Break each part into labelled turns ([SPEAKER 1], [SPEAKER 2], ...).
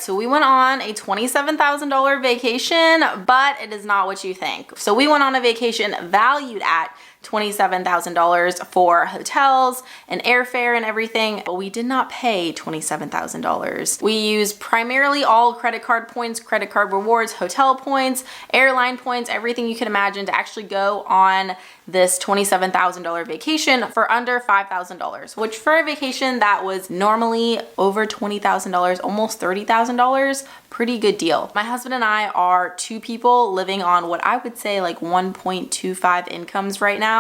[SPEAKER 1] So we went on a $27,000 vacation, but it is not what you think. So we went on a vacation valued at $27,000 for hotels and airfare and everything, but we did not pay $27,000. We used primarily all credit card points, credit card rewards, hotel points, airline points, everything you can imagine to actually go on this $27,000 vacation for under $5,000, which for a vacation that was normally over $20,000, almost $30,000, pretty good deal. My husband and I are two people living on what I would say like 1.25 incomes right now.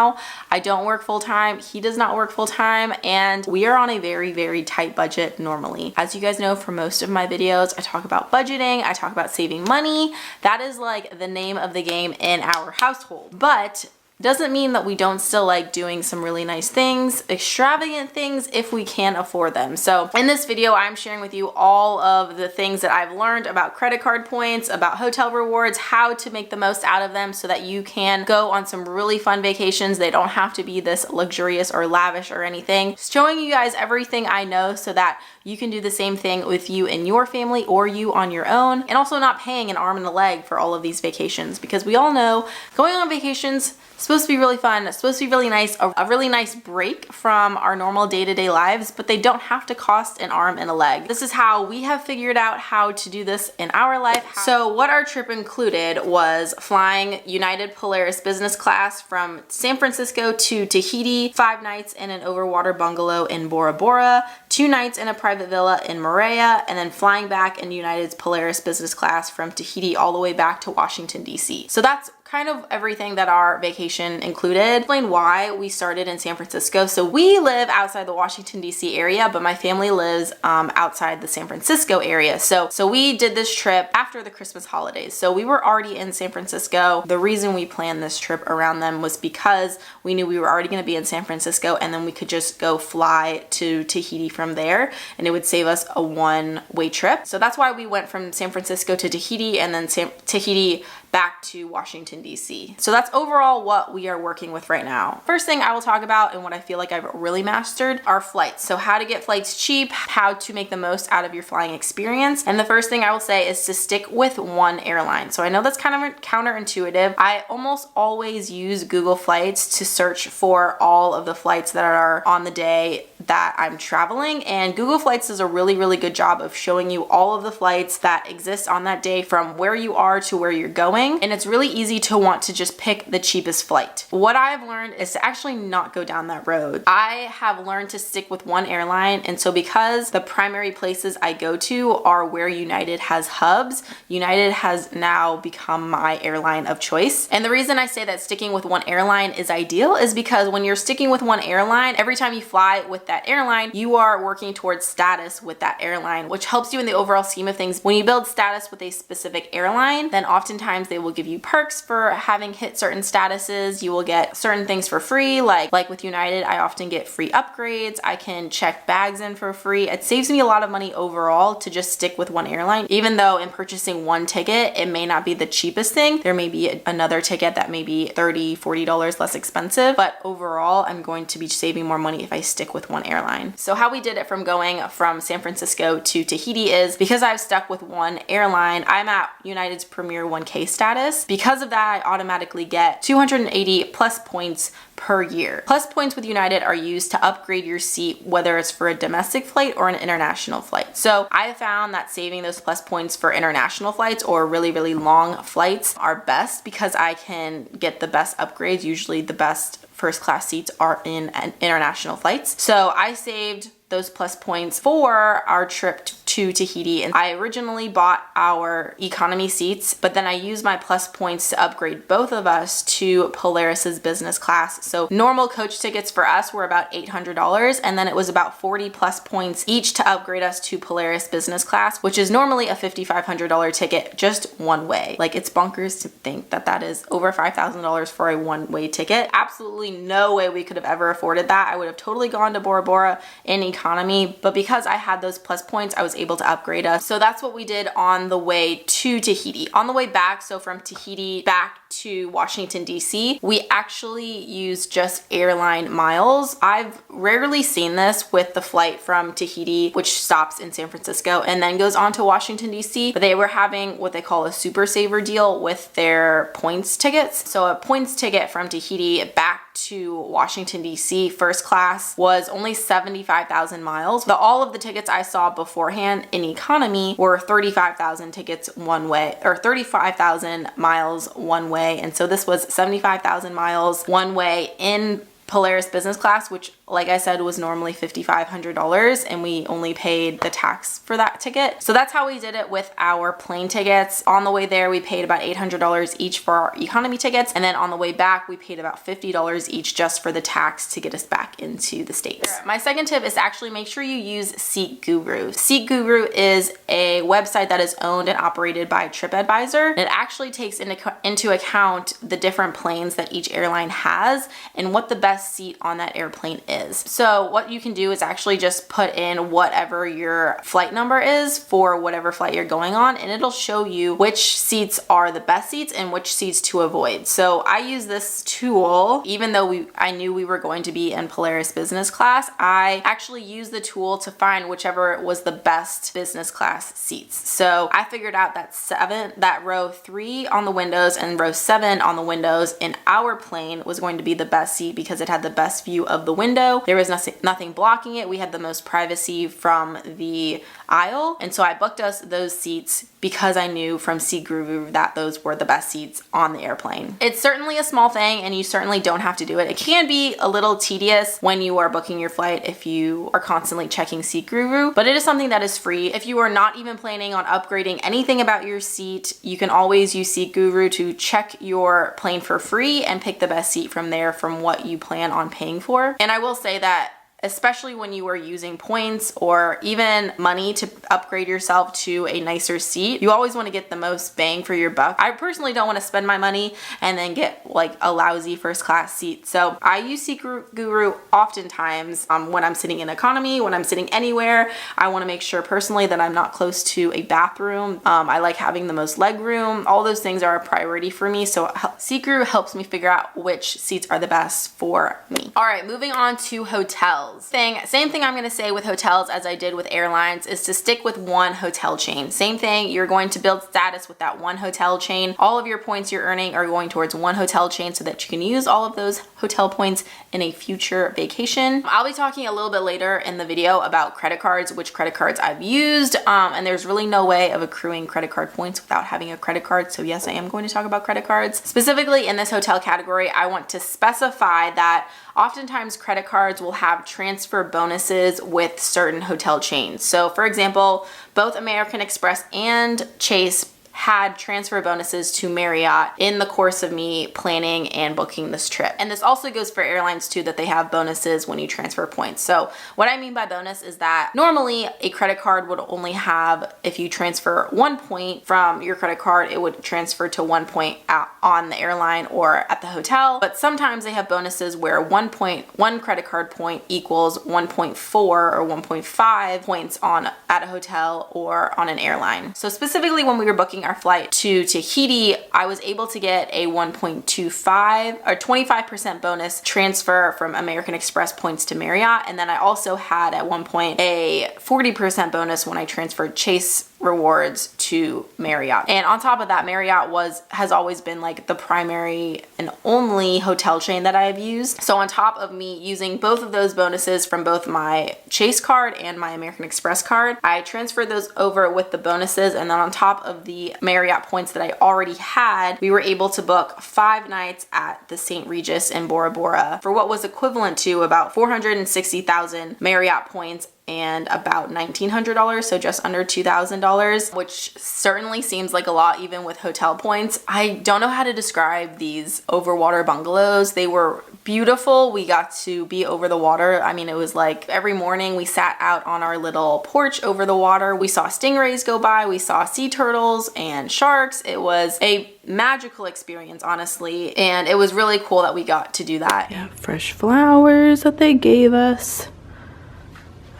[SPEAKER 1] I don't work full time, he does not work full time, and we are on a very, very tight budget normally. As you guys know from most of my videos, I talk about budgeting, I talk about saving money. That is like the name of the game in our household. But doesn't mean that we don't still like doing some really nice things, extravagant things, if we can afford them. So in this video, I'm sharing with you all of the things that I've learned about credit card points, about hotel rewards, how to make the most out of them so that you can go on some really fun vacations. They don't have to be this luxurious or lavish or anything. Showing you guys everything I know so that you can do the same thing with you and your family or you on your own, and also not paying an arm and a leg for all of these vacations, because we all know going on vacations is supposed to be really fun, it's supposed to be really nice, a really nice break from our normal day-to-day lives, but they don't have to cost an arm and a leg. This is how we have figured out how to do this in our life. So what our trip included was flying United Polaris business class from San Francisco to Tahiti, 5 nights in an overwater bungalow in Bora Bora, 2 nights in a private villa in Moorea, and then flying back in United's Polaris business class from Tahiti all the way back to Washington, D.C. So that's kind of everything that our vacation included. Explain why we started in San Francisco. So we live outside the Washington, D.C. area, but my family lives outside the San Francisco area. So we did this trip after the Christmas holidays. So we were already in San Francisco. The reason we planned this trip around them was because we knew we were already going to be in San Francisco, and then we could just go fly to Tahiti from there, and it would save us a one-way trip. So that's why we went from San Francisco to Tahiti, and then Tahiti back to Washington, D.C. So that's overall what we are working with right now. First thing I will talk about, and what I feel like I've really mastered, are flights. So how to get flights cheap, how to make the most out of your flying experience. And the first thing I will say is to stick with one airline. So I know that's kind of counterintuitive. I almost always use Google Flights to search for all of the flights that are on the day that I'm traveling, and Google Flights does a really, really good job of showing you all of the flights that exist on that day from where you are to where you're going, and it's really easy to want to just pick the cheapest flight. What I've learned is to actually not go down that road. I have learned to stick with one airline, and so because the primary places I go to are where United has hubs, United has now become my airline of choice. And the reason I say that sticking with one airline is ideal is because when you're sticking with one airline, every time you fly with that airline, you are working towards status with that airline, which helps you in the overall scheme of things. When you build status with a specific airline, then oftentimes they will give you perks for having hit certain statuses. You will get certain things for free, like with United, I often get free upgrades. I can check bags in for free. It saves me a lot of money overall to just stick with one airline, even though in purchasing one ticket, it may not be the cheapest thing. There may be another ticket that may be $30, $40 less expensive, but overall, I'm going to be saving more money if I stick with one airline. So how we did it from going from San Francisco to Tahiti is because I've stuck with one airline, I'm at United's Premier 1K status. Because of that, I automatically get 280 plus points per year. Plus points with United are used to upgrade your seat, whether it's for a domestic flight or an international flight. So I found that saving those plus points for international flights or really, really long flights are best because I can get the best upgrades. Usually the best first class seats are in international flights. So I saved those plus points for our trip to Tahiti, and I originally bought our economy seats, but then I used my plus points to upgrade both of us to Polaris's business class. So normal coach tickets for us were about $800, and then it was about 40 plus points each to upgrade us to Polaris business class, which is normally a $5,500 ticket just one way. Like, it's bonkers to think that that is over $5,000 for a one-way ticket. Absolutely no way we could have ever afforded that. I would have totally gone to Bora Bora in economy, but because I had those plus points, I was able to upgrade us. So that's what we did on the way to Tahiti. On the way back, so from Tahiti back to Washington, D.C., we actually used just airline miles. I've rarely seen this with the flight from Tahiti, which stops in San Francisco and then goes on to Washington, D.C., but they were having what they call a super saver deal with their points tickets. So a points ticket from Tahiti back to Washington, D.C. first class was only 75,000 miles. All of the tickets I saw beforehand in economy were 35,000 tickets one way, or 35,000 miles one way. And so this was 75,000 miles one way in Polaris business class, which like I said was normally $5,500, and we only paid the tax for that ticket. So that's how we did it with our plane tickets. On the way there, we paid about $800 each for our economy tickets, and then on the way back, we paid about $50 each just for the tax to get us back into the States. My second tip is actually make sure you use Seat Guru. Seat Guru is a website that is owned and operated by TripAdvisor. It actually takes into account the different planes that each airline has and what the best seat on that airplane is. So what you can do is actually just put in whatever your flight number is for whatever flight you're going on, and it'll show you which seats are the best seats and which seats to avoid. So I use this tool, even though I knew we were going to be in Polaris business class, I actually used the tool to find whichever was the best business class seats. So I figured out that row 3 on the windows and row 7 on the windows in our plane was going to be the best seat because it had the best view of the window. There was nothing blocking it. We had the most privacy from the aisle. And so I booked us those seats because I knew from Seat Guru that those were the best seats on the airplane. It's certainly a small thing and you certainly don't have to do it. It can be a little tedious when you are booking your flight if you are constantly checking Seat Guru, but it is something that is free. If you are not even planning on upgrading anything about your seat, you can always use Seat Guru to check your plane for free and pick the best seat from there from what you plan on paying for. And I will say that especially when you are using points or even money to upgrade yourself to a nicer seat, you always want to get the most bang for your buck. I personally don't want to spend my money and then get like a lousy first class seat. So I use Seat Guru oftentimes when I'm sitting in economy, when I'm sitting anywhere. I want to make sure personally that I'm not close to a bathroom. I like having the most leg room. All those things are a priority for me. So Seat Guru helps me figure out which seats are the best for me. All right, moving on to hotels. Same thing I'm going to say with hotels as I did with airlines is to stick with one hotel chain. Same thing, you're going to build status with that one hotel chain. All of your points you're earning are going towards one hotel chain so that you can use all of those hotel points in a future vacation. I'll be talking a little bit later in the video about credit cards, which credit cards I've used, and there's really no way of accruing credit card points without having a credit card. So yes, I am going to talk about credit cards. Specifically in this hotel category, I want to specify that oftentimes credit cards will have transfer bonuses with certain hotel chains. So for example, both American Express and Chase had transfer bonuses to Marriott in the course of me planning and booking this trip. And this also goes for airlines too, that they have bonuses when you transfer points. So what I mean by bonus is that normally a credit card would only have, if you transfer 1 point from your credit card, it would transfer to 1 point on the airline or at the hotel. But sometimes they have bonuses where 1 credit card point equals 1.4 or 1.5 points at a hotel or on an airline. So specifically when we were booking our flight to Tahiti, I was able to get a 1.25 or 25% bonus transfer from American Express points to Marriott. And then I also had at one point a 40% bonus when I transferred Chase rewards to Marriott. And on top of that, Marriott has always been like the primary and only hotel chain that I've used. So on top of me using both of those bonuses from both my Chase card and my American Express card, I transferred those over with the bonuses, and then on top of the Marriott points that I already had, we were able to book 5 nights at the St. Regis in Bora Bora for what was equivalent to about 460,000 Marriott points and about $1,900, so just under $2,000, which certainly seems like a lot even with hotel points. I don't know how to describe these overwater bungalows. They were beautiful. We got to be over the water. I mean, it was like every morning we sat out on our little porch over the water. We saw stingrays go by. We saw sea turtles and sharks. It was a magical experience, honestly, and it was really cool that we got to do that. Yeah, fresh flowers that they gave us.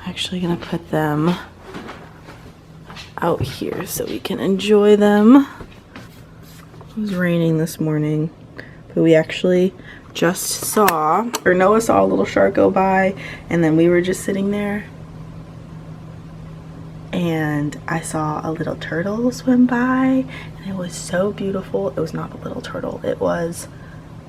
[SPEAKER 1] Actually gonna put them out here so we can enjoy them. It was raining this morning, but we actually just saw, or Noah saw a little shark go by, and then we were just sitting there and I saw a little turtle swim by, and it was so beautiful. It was not a little turtle, it was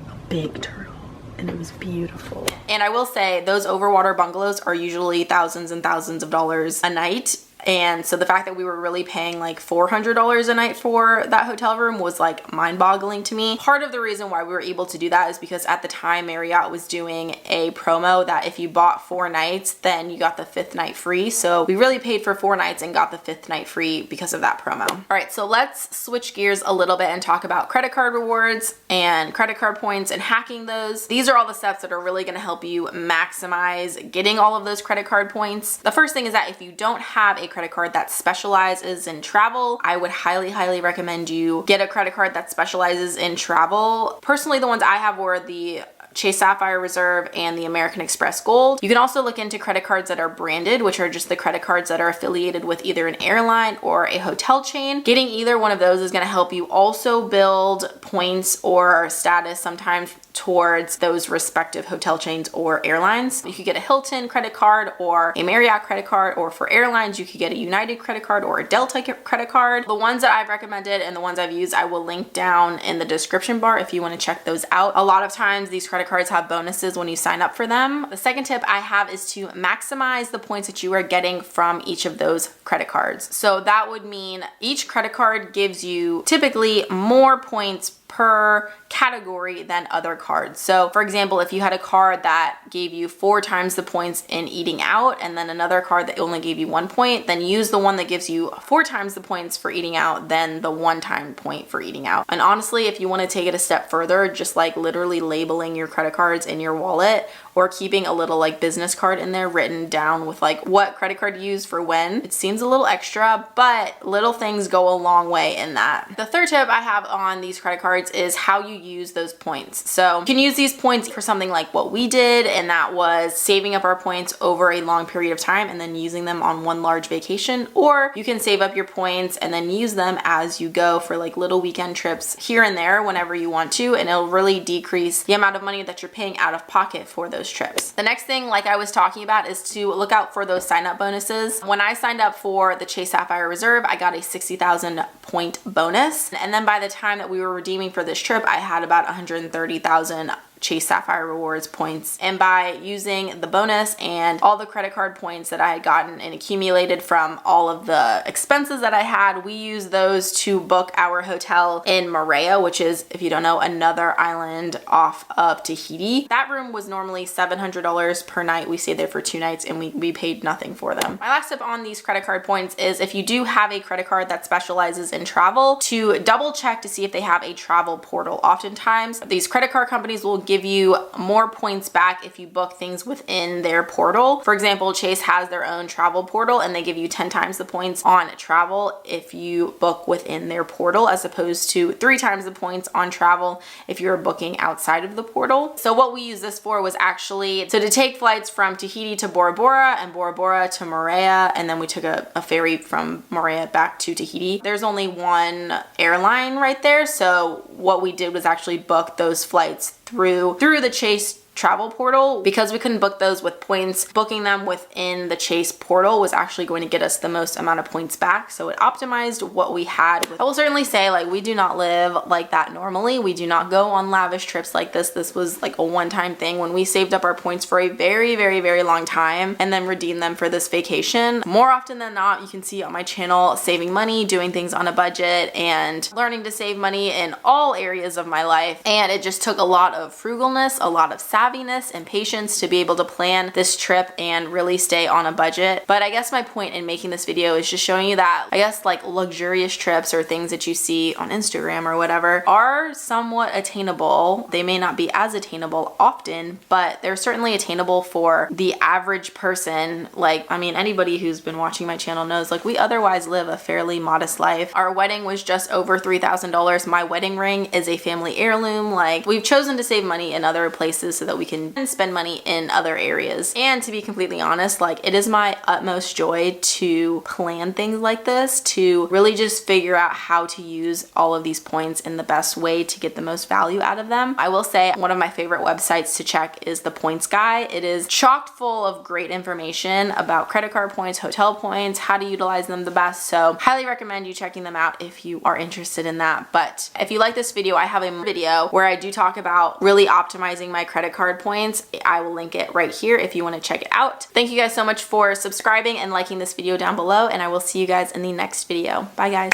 [SPEAKER 1] a big turtle, and it was beautiful. And I will say, those overwater bungalows are usually thousands and thousands of dollars a night. And so the fact that we were really paying like $400 a night for that hotel room was like mind-boggling to me. Part of the reason why we were able to do that is because at the time Marriott was doing a promo that if you bought 4 nights, then you got the 5th night free. So we really paid for 4 nights and got the 5th night free because of that promo. All right, so let's switch gears a little bit and talk about credit card rewards and credit card points and hacking those. These are all the steps that are really going to help you maximize getting all of those credit card points. The first thing is that if you don't have a credit card that specializes in travel, I would highly recommend you get a credit card that specializes in travel. Personally, the ones I have were the Chase Sapphire Reserve and the American Express Gold. You can also look into credit cards that are branded, which are just the credit cards that are affiliated with either an airline or a hotel chain. Getting either one of those is going to help you also build points or status sometimes towards those respective hotel chains or airlines. You could get a Hilton credit card or a Marriott credit card, or for airlines you could get a United credit card or a Delta credit card. The ones that I've recommended and the ones I've used I will link down in the description bar if you want to check those out. A lot of times these credit cards have bonuses when you sign up for them. The second tip I have is to maximize the points that you are getting from each of those credit cards. So that would mean each credit card gives you typically more points per category than other cards. So for example, if you had a card that gave you 4 times the points in eating out and then another card that only gave you 1 point, then use the one that gives you 4 times the points for eating out than the 1 time point for eating out. And honestly, if you want to take it a step further, just like literally labeling your credit cards in your wallet or keeping a little like business card in there written down with like what credit card you use for when. It seems a little extra, but little things go a long way in that. The third tip I have on these credit cards is how you use those points. So you can use these points for something like what we did, and that was saving up our points over a long period of time and then using them on one large vacation, or you can save up your points and then use them as you go for like little weekend trips here and there whenever you want to, and it'll really decrease the amount of money that you're paying out of pocket for those trips. The next thing, like I was talking about, is to look out for those sign up bonuses. When I signed up for the Chase Sapphire Reserve, I got a 60,000 point bonus, and then by the time that we were redeeming for this trip, I had about 130,000 Chase Sapphire Rewards points. And by using the bonus and all the credit card points that I had gotten and accumulated from all of the expenses that I had, we used those to book our hotel in Moorea, which is, if you don't know, another island off of Tahiti. That room was normally $700 per night. We stayed there for 2 nights and we paid nothing for them. My last tip on these credit card points is if you do have a credit card that specializes in travel, to double check to see if they have a travel portal. Oftentimes, these credit card companies will give you more points back if you book things within their portal. For example, Chase has their own travel portal and they give you 10 times the points on travel if you book within their portal, as opposed to 3 times the points on travel if you're booking outside of the portal. So what we used this for was actually to take flights from Tahiti to Bora Bora and Bora Bora to Moorea, and then we took a ferry from Moorea back to Tahiti. There's only one airline right there, so what we did was actually book those flights through the Chase travel portal. Because we couldn't book those with points, booking them within the Chase portal was actually going to get us the most amount of points back, so it optimized what we had. I will certainly say, like, we do not live like that normally. We do not go on lavish trips like this. This was like a one-time thing when we saved up our points for a very long time and then redeemed them for this vacation. More often than not, you can see on my channel saving money, doing things on a budget, and learning to save money in all areas of my life. And it just took a lot of frugalness, a lot of savviness and patience to be able to plan this trip and really stay on a budget. But I guess my point in making this video is just showing you that I guess like luxurious trips or things that you see on Instagram or whatever are somewhat attainable. They may not be as attainable often, but they're certainly attainable for the average person. Like, I mean, anybody who's been watching my channel knows, like, we otherwise live a fairly modest life. Our wedding was just over $3,000. My wedding ring is a family heirloom. Like, we've chosen to save money in other places so that that we can spend money in other areas. And to be completely honest, like, it is my utmost joy to plan things like this, to really just figure out how to use all of these points in the best way to get the most value out of them. I will say one of my favorite websites to check is the Points Guy. It is chocked full of great information about credit card points, hotel points, how to utilize them the best. So highly recommend you checking them out if you are interested in that. But if you like this video, I have a video where I do talk about really optimizing my credit card points. I will link it right here if you want to check it out. Thank you guys so much for subscribing and liking this video down below, and I will see you guys in the next video. Bye guys.